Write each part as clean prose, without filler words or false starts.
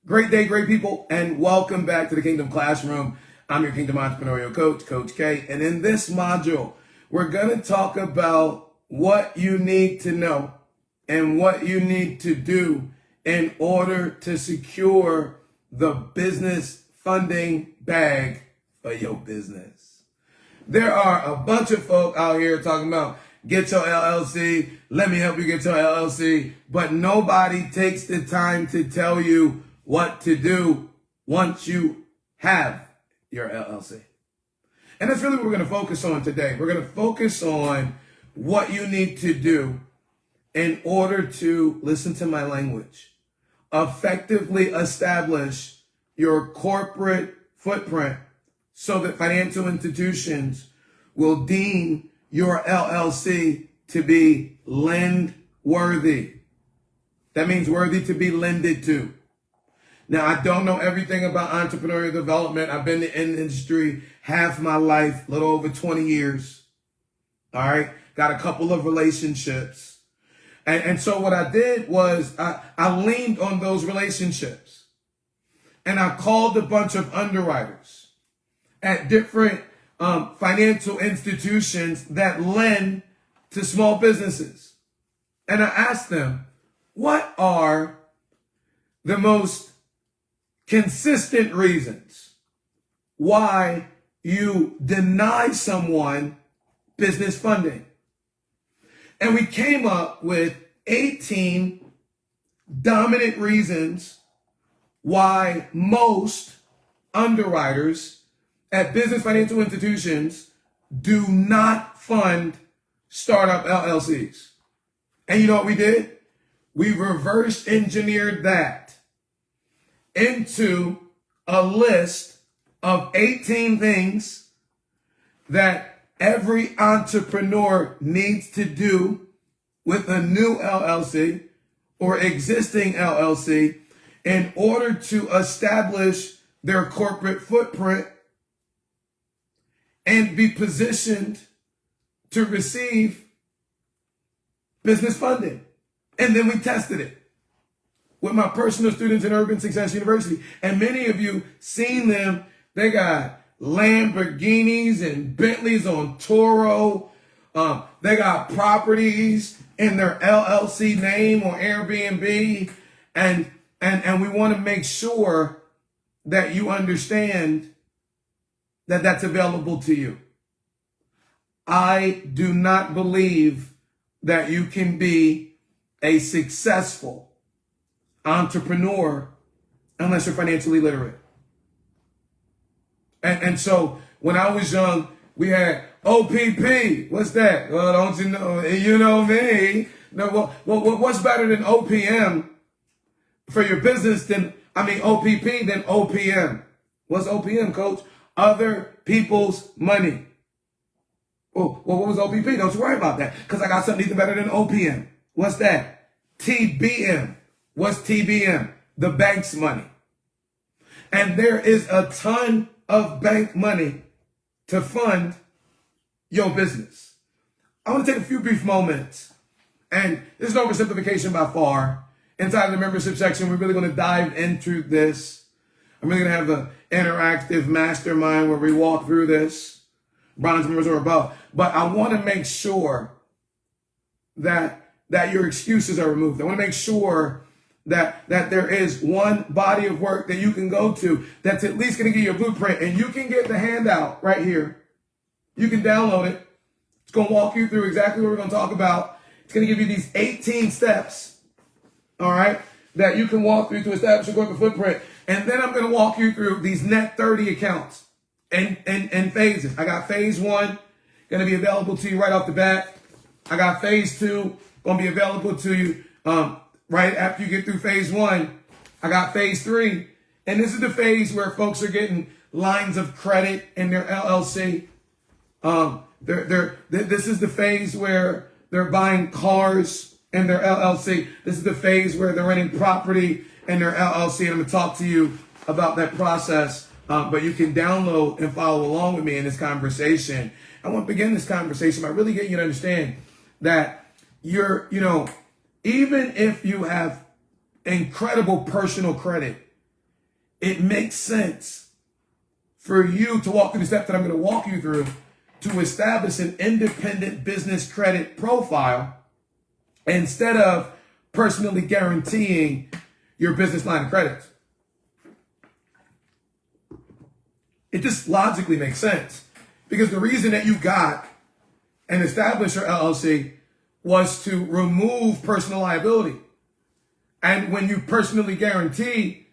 Great day, great people, and welcome back to the Kingdom Classroom. I'm your Kingdom Entrepreneurial Coach, Coach K, and in this module, we're going to talk about what you need to know and what you need to do in order to secure the business funding bag for your business. There are a bunch of folk out here talking about get your LLC, let me help you get your LLC, but nobody takes the time to tell you what to do once you have your LLC. And that's really what we're going to focus on today. We're going to focus on what you need to do in order to, listen to my language, effectively establish your corporate footprint so that financial institutions will deem your LLC to be lend worthy. That means worthy to be lended to. Now, I don't know everything about entrepreneurial development. I've been in the industry half my life, a little over 20 years. All right. Got a couple of relationships. And so what I did was I leaned on those relationships. And I called a bunch of underwriters at different financial institutions that lend to small businesses. And I asked them, what are the most consistent reasons why you deny someone business funding? And we came up with 18 dominant reasons why most underwriters at business financial institutions do not fund startup LLCs. And you know what we did? We reverse engineered that into a list of 18 things that every entrepreneur needs to do with a new LLC or existing LLC in order to establish their corporate footprint and be positioned to receive business funding. And then we tested it with my personal students in Urban Success University. And many of you seen them. They got Lamborghinis and Bentleys on Toro. They got properties in their LLC name on Airbnb. And we want to make sure that you understand that that's available to you. I do not believe that you can be a successful entrepreneur unless you're financially literate. And so when I was young, we had OPP. What's that? Well, don't you know? You know me. No, well, what's better than OPM for your business OPP than OPM? What's OPM, coach? Other people's money. Oh, well, what was OPP? Don't you worry about that, because I got something even better than OPM. What's that? TBM. What's TBM? The bank's money. And there is a ton of bank money to fund your business. I want to take a few brief moments, and this is no oversimplification by far. Inside the membership section, we're really going to dive into this. I'm really going to have an interactive mastermind where we walk through this, bronze members or above. But I want to make sure that your excuses are removed. I want to make sure that there is one body of work that you can go to that's at least going to give you a blueprint. And you can get the handout right here. You can download it. It's going to walk you through exactly what we're going to talk about. It's going to give you these 18 steps, all right, that you can walk through to establish a corporate footprint. And then I'm going to walk you through these net 30 accounts and phases. I got phase 1 going to be available to you right off the bat. I got phase 2 going to be available to you right after you get through phase 1. I got phase 3. And this is the phase where folks are getting lines of credit in their LLC. This is the phase where they're buying cars in their LLC. This is the phase where they're renting property in their LLC. And I'm going to talk to you about that process. But you can download and follow along with me in this conversation. I want to begin this conversation by really getting you to understand that even if you have incredible personal credit, it makes sense for you to walk through the steps that I'm going to walk you through to establish an independent business credit profile instead of personally guaranteeing your business line of credit. It just logically makes sense, because the reason that you got and established your LLC was to remove personal liability. And when you personally guarantee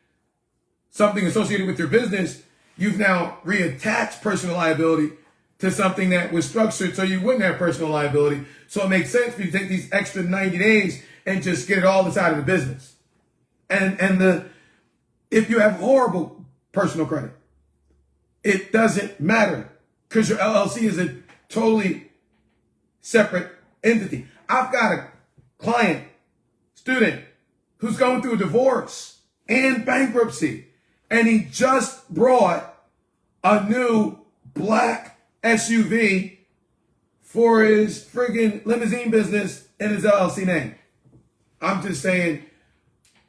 something associated with your business, you've now reattached personal liability to something that was structured so you wouldn't have personal liability. So it makes sense for you to take these extra 90 days and just get it all inside of the business. And if you have horrible personal credit, it doesn't matter, because your LLC is a totally separate entity. I've got a client, student, who's going through a divorce and bankruptcy, and he just brought a new black SUV for his friggin' limousine business in his LLC name. I'm just saying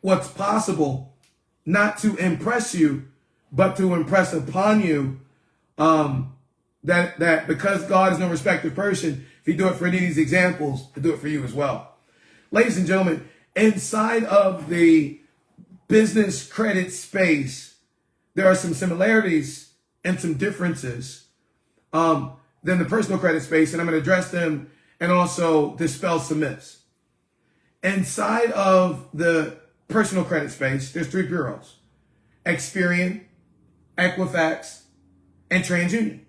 what's possible, not to impress you, but to impress upon you that because God is no respecter of person, if you do it for any of these examples, to do it for you as well. Ladies and gentlemen, inside of the business credit space, there are some similarities and some differences than the personal credit space, and I'm going to address them and also dispel some myths. Inside of the personal credit space, there's three bureaus: Experian, Equifax, and TransUnion.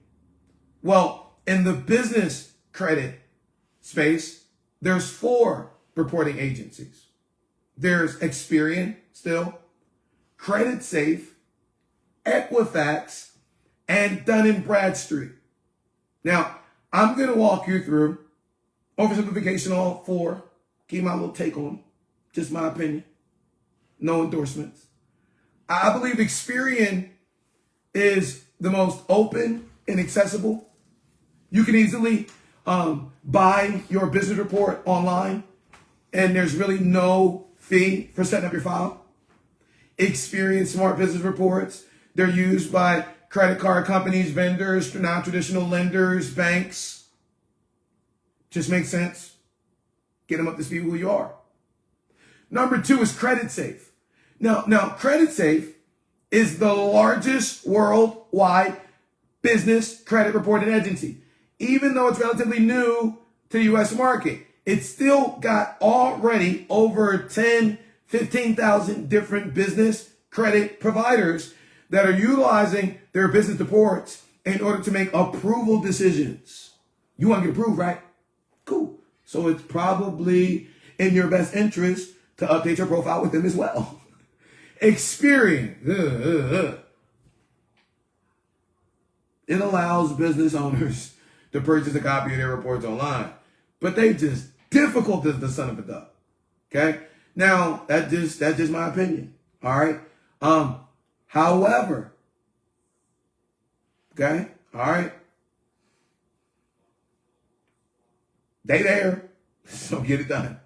Well, in the business credit space, there's four reporting agencies. There's Experian still, Credit Safe, Equifax, and Dun Bradstreet. Now, I'm going to walk you through, oversimplification, all four. Keep my little take on them. Just my opinion. No endorsements. I believe Experian is the most open and accessible. You can easily buy your business report online, and there's really no fee for setting up your file. Experian Smart Business Reports, they're used by credit card companies, vendors, non-traditional lenders, banks. Just makes sense. Get them up to speed with who you are. Number two is Credit Safe. Now, Credit Safe is the largest worldwide business credit reporting agency. Even though it's relatively new to the U.S. market, it's still got already over 10, 15,000 different business credit providers that are utilizing their business reports in order to make approval decisions. You want to get approved, right? Cool. So it's probably in your best interest to update your profile with them as well. Experian. It allows business owners to purchase a copy of their reports online, but they just difficult as the son of a duck. Okay. Now that's just my opinion. All right. However, okay. All right. They there. So get it done.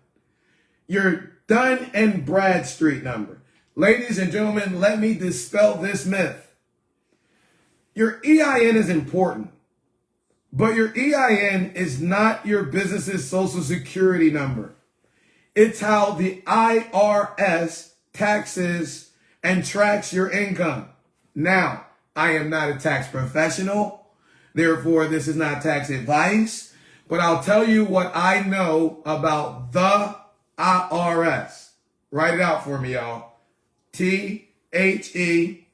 Your Dun Bradstreet number. Ladies and gentlemen, let me dispel this myth. Your EIN is important, but your EIN is not your business's social security number. It's how the IRS taxes and tracks your income. Now, I am not a tax professional, therefore this is not tax advice, but I'll tell you what I know about the IRS. Write it out for me, y'all. THEIRS.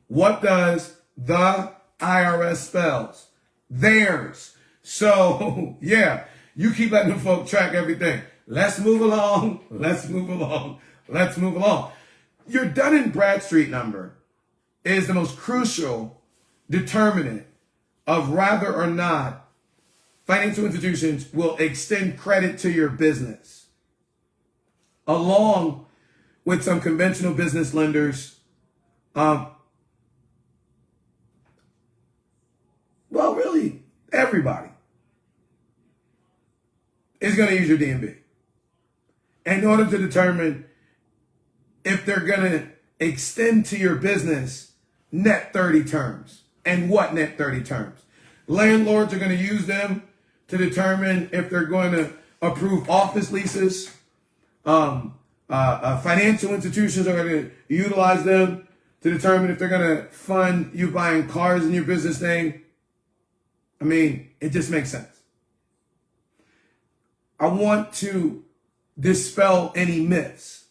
What does the IRS spells? Theirs. So, yeah, you keep letting them folk track everything. Let's move along. Let's move along. Let's move along. Your Dun Bradstreet number is the most crucial determinant of whether or not financial institutions will extend credit to your business, along with some conventional business lenders. Well, really, everybody is going to use your DNB in order to determine if they're going to extend to your business net 30 terms. And what net 30 terms? Landlords are going to use them to determine if they're going to approve office leases. Financial institutions are going to utilize them to determine if they're going to fund you buying cars in your business name. I mean, it just makes sense. I want to dispel any myths.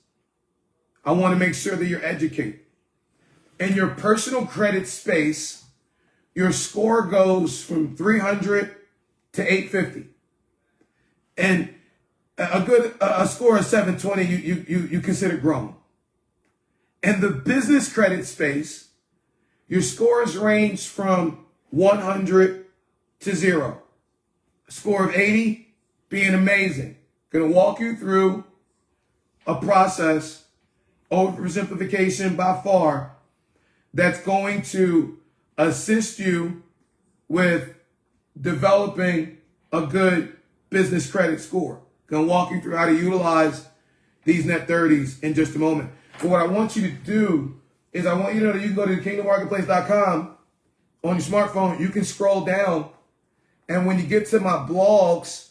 I want to make sure that you're educated. In your personal credit space, your score goes from 300 to 850. And a score of 720, you consider grown. In the business credit space, your scores range from 100 to 0. A score of 80 being amazing. Going to walk you through a process, oversimplification by far, that's going to assist you with developing a good business credit score. Going to walk you through how to utilize these net 30s in just a moment. But what I want you to do is I want you to know that you can go to kingdommarketplace.com on your smartphone. You can scroll down, and when you get to my blogs,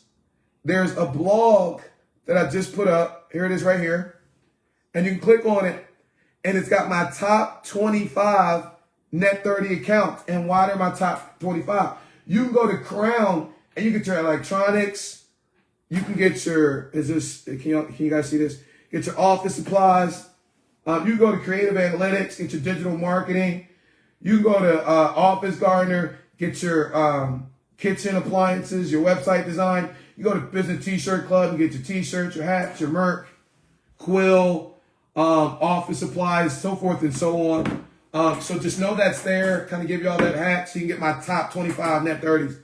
there's a blog that I just put up. Here it is right here. And you can click on it, and it's got my top 25 net 30 accounts. And why they're my top 25? You can go to Crown, and you get your electronics. You can get your, can you guys see this? Get your office supplies. You go to Creative Analytics, get your digital marketing. You go to Office Gardener, get your kitchen appliances, your website design. You go to Business T-Shirt Club and get your T-shirts, your hats, your merch, quill, office supplies, so forth and so on. So just know that's there. Kind of give you all that hack so you can get my top 25 net 30s.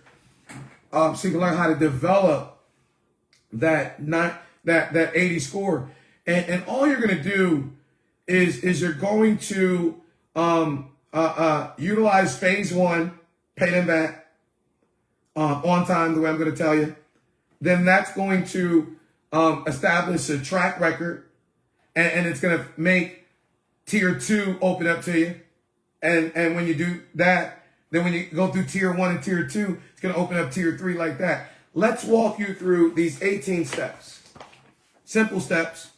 So you can learn how to develop that 80 score. And all you're going to do is you're going to utilize phase 1, pay them back on time, the way I'm going to tell you. Then that's going to establish a track record, and it's going to make tier 2 open up to you. And when you do that, then when you go through tier 1 and tier 2, it's going to open up tier 3 like that. Let's walk you through these 18 steps, simple steps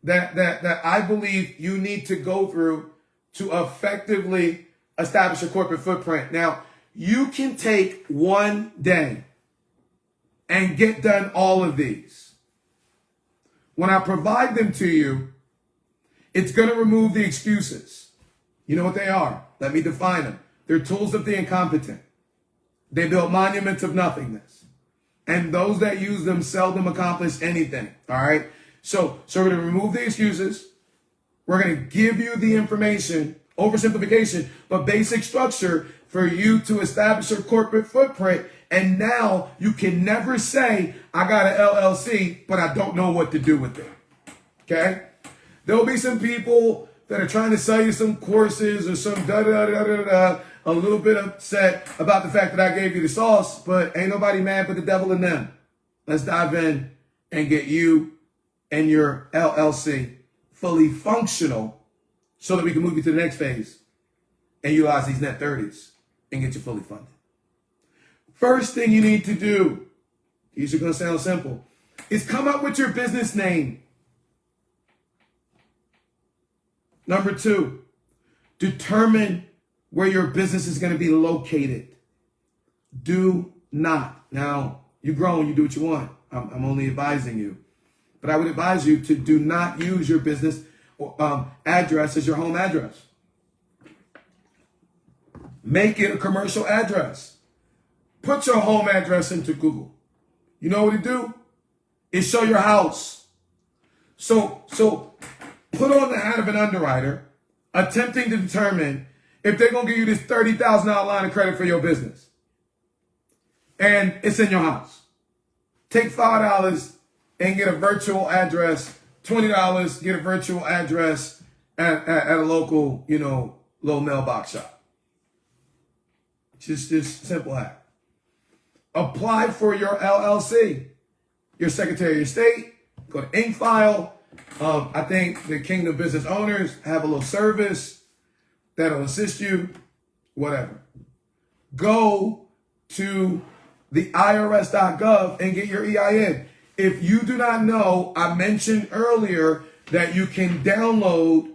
that I believe you need to go through to effectively establish a corporate footprint. Now, you can take one day and get done all of these. When I provide them to you, it's going to remove the excuses. You know what they are? Let me define them. They're tools of the incompetent. They build monuments of nothingness. And those that use them seldom accomplish anything. All right? So we're going to remove the excuses. We're going to give you the information, oversimplification, but basic structure for you to establish your corporate footprint. And now you can never say, I got an LLC, but I don't know what to do with it. Okay? There'll be some people that are trying to sell you some courses or some a little bit upset about the fact that I gave you the sauce, but ain't nobody mad but the devil in them. Let's dive in and get you and your LLC fully functional so that we can move you to the next phase and utilize these net 30s and get you fully funded. First thing you need to do, these are going to sound simple, is come up with your business name. Number 2, determine where your business is going to be located. Do not. Now, you're grown, you do what you want. I'm only advising you. But I would advise you to do not use your business address as your home address. Make it a commercial address. Put your home address into Google. You know what it do? It show your house. So put on the hat of an underwriter, attempting to determine if they're going to give you this $30,000 line of credit for your business. And it's in your house. Take $5 and get a virtual address. $20, get a virtual address at a local, little mailbox shop. Just this simple hack. Apply for your LLC. Your Secretary of State, go to Ink File, I think the Kingdom business owners have a little service that'll assist you, whatever. Go to the IRS.gov and get your EIN. If you do not know, I mentioned earlier that you can download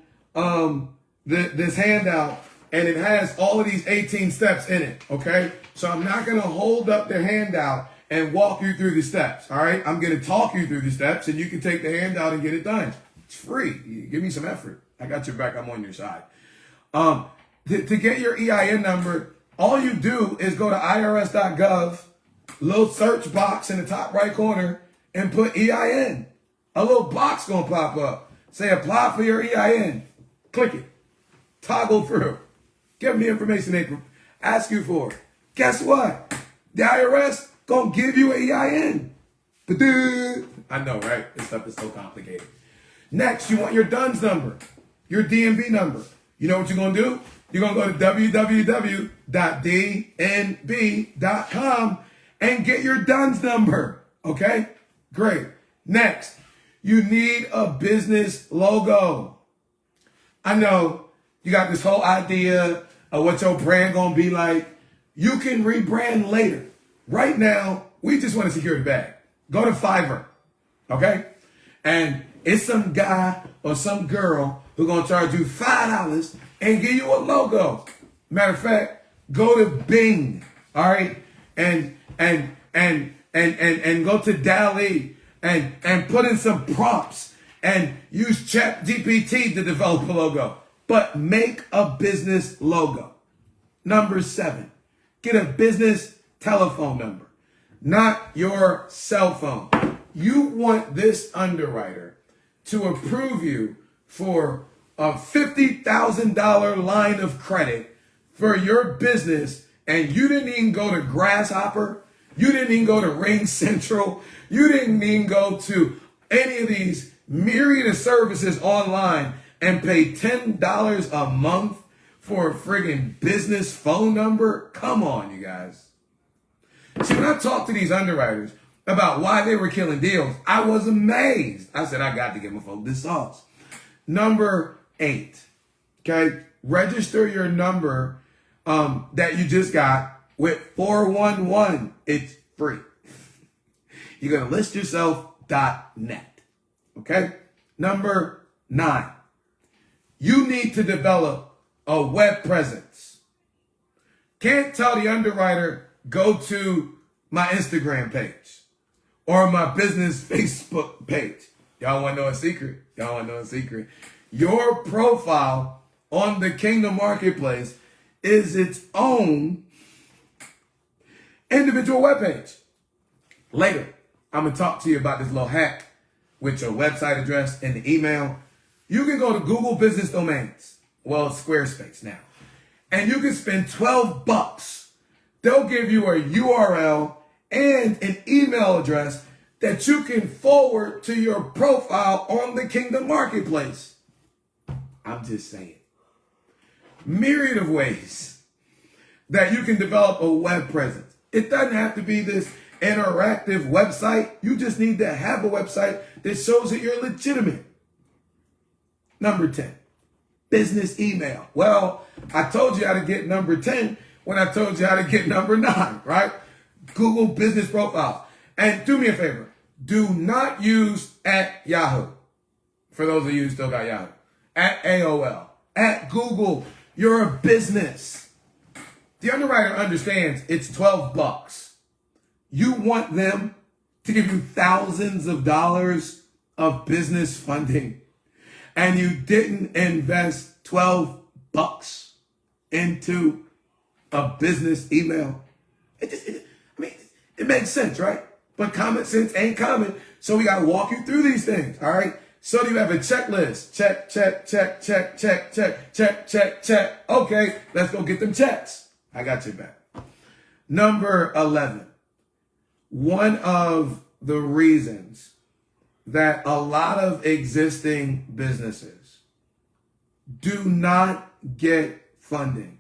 this handout, and it has all of these 18 steps in it, okay? So I'm not going to hold up the handout and walk you through the steps, all right? I'm going to talk you through the steps, and you can take the handout and get it done. It's free. Give me some effort. I got your back. I'm on your side. To get your EIN number, all you do is go to irs.gov, little search box in the top right corner, and put EIN. A little box going to pop up. Say, apply for your EIN. Click it. Toggle through. Give them the information they ask you for. Guess what? The IRS going to give you an EIN. I know, right? This stuff is so complicated. Next, you want your DUNS number, your DMV number. You know what you're going to do? You're going to go to www.dnb.com and get your DUNS number. Okay? Great. Next, you need a business logo. I know you got this whole idea of what your brand going to be like. You can rebrand later. Right now, we just want a security bag. Go to Fiverr. Okay? And it's some guy or some girl who's going to charge you $5 and give you a logo. Matter of fact, go to Bing, all right? And go to DALL-E and put in some prompts and use ChatGPT to develop a logo. But make a business logo. Number 7, get a business telephone number, not your cell phone. You want this underwriter to approve you for a $50,000 line of credit for your business, and you didn't even go to Grasshopper, you didn't even go to Ring Central, you didn't even go to any of these myriad of services online and pay $10 a month for a friggin' business phone number? Come on, you guys. See, when I talk to these underwriters about why they were killing deals, I was amazed. I said, I got to give my folks this sauce. Number 8, okay? Register your number that you just got with 411. It's free. You're going to listyourself.net, okay? Number 9, you need to develop a web presence. Can't tell the underwriter, go to my Instagram page or my business Facebook page. Y'all want to know a secret? Y'all want to know a secret? Your profile on the Kingdom Marketplace is its own individual webpage. Later, I'm going to talk to you about this little hack with your website address and the email. You can go to Google Business Domains. Well, it's Squarespace now. And you can spend $12. They'll give you a URL and an email address that you can forward to your profile on the Kingdom Marketplace. I'm just saying. Myriad of ways that you can develop a web presence. It doesn't have to be this interactive website. You just need to have a website that shows that you're legitimate. Number 10, business email. Well, I told you how to get number 10 when I told you how to get number 9, right? Google business profiles. And do me a favor, do not use at Yahoo. For those of you who still got Yahoo. At AOL. At Google. You're a business. The underwriter understands it's $12. You want them to give you thousands of dollars of business funding, and you didn't invest $12 into a business email. It makes sense, right? But common sense ain't common, so we got to walk you through these things, all right? So do you have a checklist? Check, check, check, check, check, check, check, check, check. Okay, let's go get them checks. I got your back. Number 11. One of the reasons that a lot of existing businesses do not get funding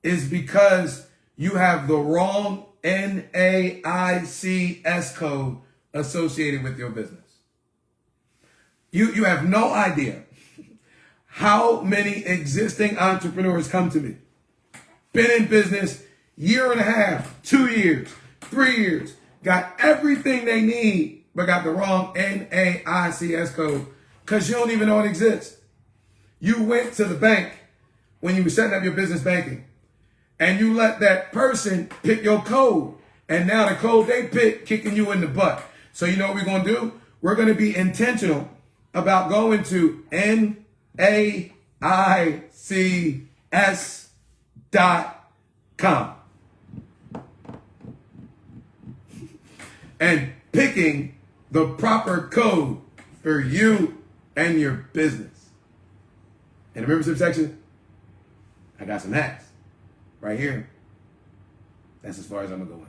is because you have the wrong NAICS code associated with your business. You have no idea how many existing entrepreneurs come to me. Been in business year and a half, 2 years, 3 years, got everything they need, but got the wrong NAICS code because you don't even know it exists. You went to the bank when you were setting up your business banking and you let that person pick your code. And now the code they pick kicking you in the butt. So you know what we're going to do? We're going to be intentional about going to NAICS.com and picking the proper code for you and your business. In the membership section, I got some hacks right here. That's as far as I'm going to go in.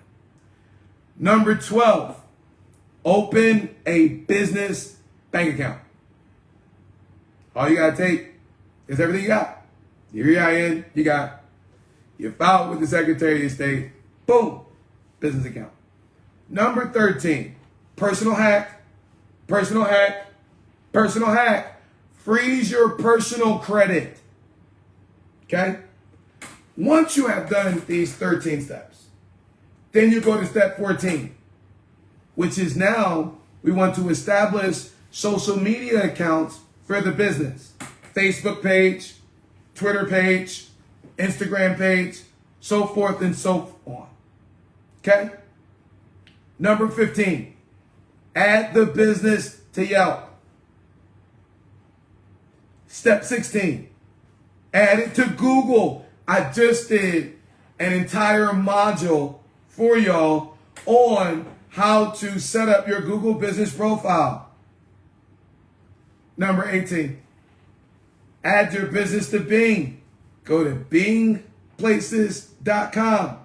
Number 12, open a business bank account. All you got to take is everything you got. Your EIN, you got. You filed with the Secretary of State. Boom, business account. Number 13, personal hack, personal hack, personal hack. Freeze your personal credit. Okay? Once you have done these 13 steps, then you go to step 14, which is now we want to establish social media accounts for the business. Facebook page, Twitter page, Instagram page, so forth and so on. Okay? Number 15, add the business to Yelp. Step 16, add it to Google. I just did an entire module for y'all on how to set up your Google business profile. Number 18, add your business to Bing. Go to bingplaces.com.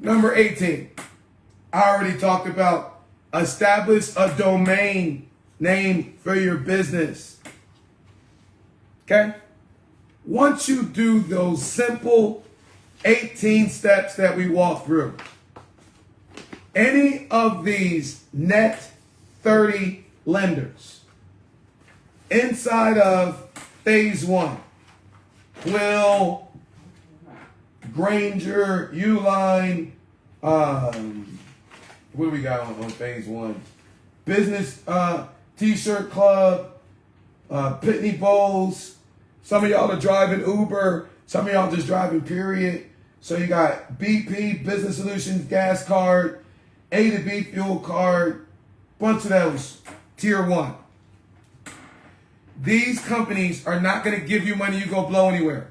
Number 18, I already talked about establish a domain name for your business. Okay? Once you do those simple 18 steps that we walk through, any of these net 30 lenders inside of phase 1, Quill, Granger, Uline, what do we got on phase 1? Business T-shirt club, Pitney Bowes. Some of y'all are driving Uber. Some of y'all just driving period. So you got BP, Business Solutions, gas card, A to B fuel card, bunch of those, tier 1. These companies are not going to give you money you go blow anywhere.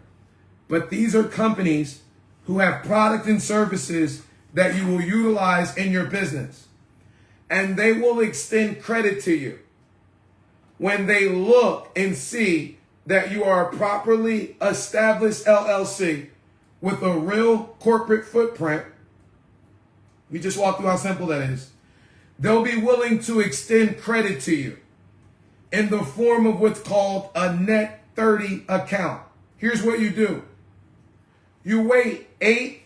But these are companies who have product and services that you will utilize in your business. And they will extend credit to you when they look and see that you are a properly established LLC with a real corporate footprint. We just walked through how simple that is. They'll be willing to extend credit to you in the form of what's called a net 30 account. Here's what you do. You wait 8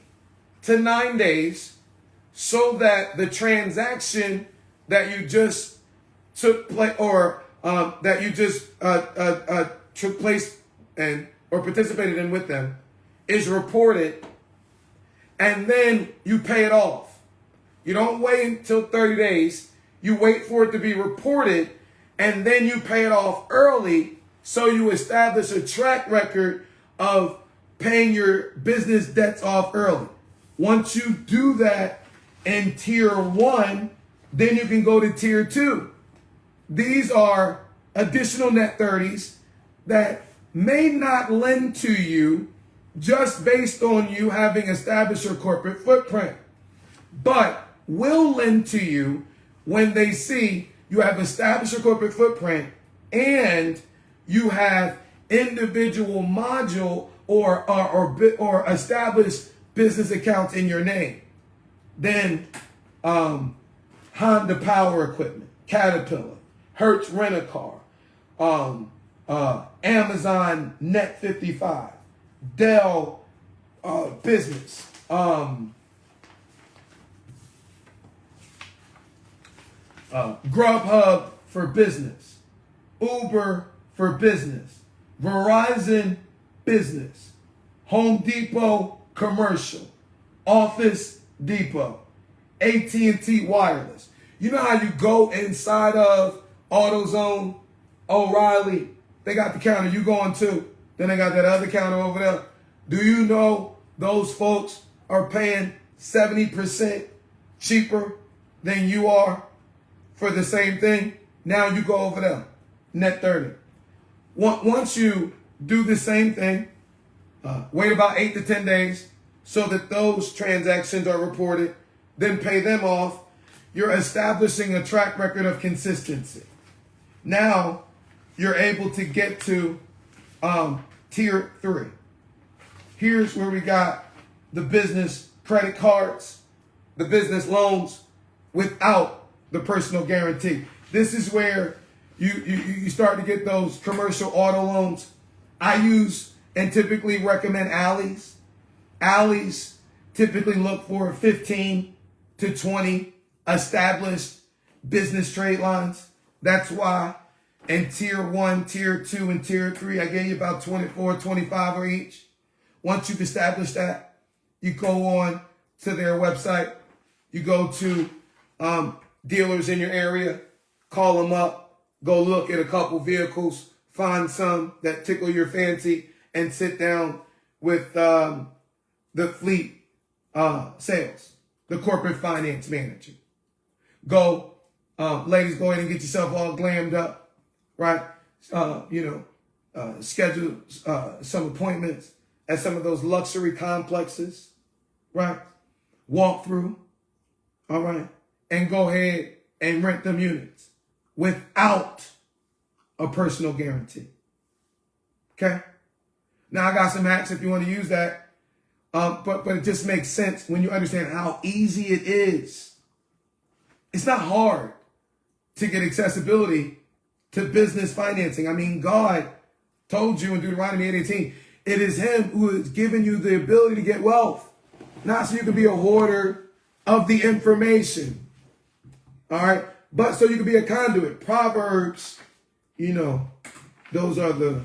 to 9 days so that the transaction that you just took place or that you just took place and or participated in with them is reported, and then you pay it off. You don't wait until 30 days. You wait for it to be reported, and then you pay it off early so you establish a track record of paying your business debts off early. Once you do that in tier 1, then you can go to tier 2. These are additional net 30s that may not lend to you just based on you having established your corporate footprint, but will lend to you when they see you have established your corporate footprint and you have individual module or established business accounts in your name. Then Honda Power Equipment, Caterpillar, Hertz Rent-A-Car, Amazon Net 55, Dell Business, Grubhub for business, Uber for business, Verizon business, Home Depot commercial, Office Depot, AT&T wireless. You know how you go inside of AutoZone, O'Reilly, they got the counter you going to, then they got that other counter over there. Do you know those folks are paying 70% cheaper than you are for the same thing? Now you go over there, net 30. Once you do the same thing, wait about 8 to 10 days so that those transactions are reported, then pay them off. You're establishing a track record of consistency. Now you're able to get to tier 3. Here's where we got the business credit cards, the business loans without the personal guarantee. This is where you start to get those commercial auto loans. I use and typically recommend alleys. Alleys typically look for 15 to 20 established business trade lines. That's why in tier 1, tier 2, and tier 3, I gave you about 24, 25 or each. Once you've established that, you go on to their website. You go to dealers in your area, call them up, go look at a couple vehicles, find some that tickle your fancy, and sit down with the fleet sales, the corporate finance manager. Go, ladies, go ahead and get yourself all glammed up, right? Schedule some appointments at some of those luxury complexes, right? Walk through, all right? And go ahead and rent them units without a personal guarantee, okay? Now, I got some hacks if you want to use that, but it just makes sense when you understand how easy it is. It's not hard to get accessibility to business financing. I mean, God told you in Deuteronomy 8:18, it is him who has given you the ability to get wealth, not so you can be a hoarder of the information, all right? But so you can be a conduit. Proverbs, those are the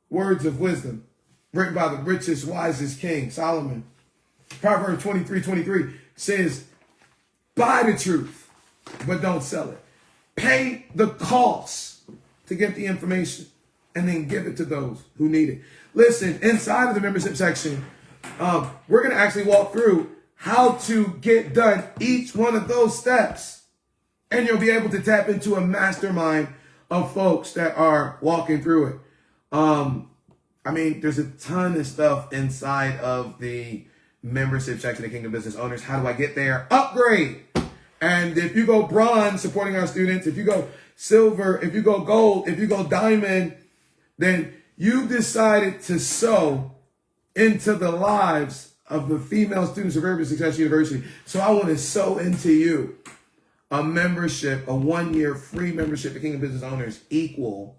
words of wisdom written by the richest, wisest king, Solomon. Proverbs 23:23 says, buy the truth, but don't sell it. Pay the cost to get the information and then give it to those who need it. Listen, inside of the membership section, we're going to actually walk through how to get done each one of those steps. And you'll be able to tap into a mastermind of folks that are walking through it. There's a ton of stuff inside of the membership section of Kingdom Business Owners. How do I get there? Upgrade. And if you go bronze, supporting our students, if you go silver, if you go gold, if you go diamond, then you decided to sow into the lives of the female students of Urban Success University. So I want to sow into you a membership, a 1-year free membership to Kingdom Business Owners equal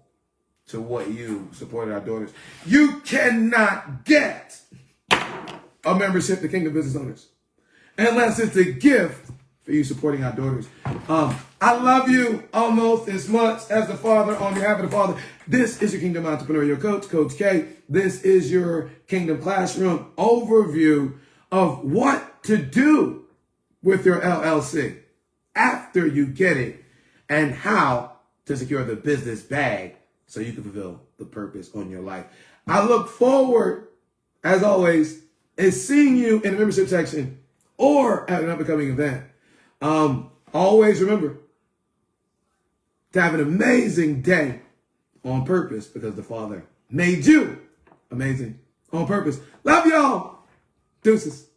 to what you supported our daughters. You cannot get a membership to Kingdom Business Owners unless it's a gift for you supporting our daughters. I love you almost as much as the Father on behalf of the Father. This is your Kingdom Entrepreneurial Coach, Coach K. This is your Kingdom Classroom overview of what to do with your LLC after you get it and how to secure the business bag so you can fulfill the purpose on your life. I look forward, as always, is seeing you in the membership section or at an up-and-coming event. Always remember to have an amazing day on purpose because the Father made you amazing on purpose. Love y'all. Deuces.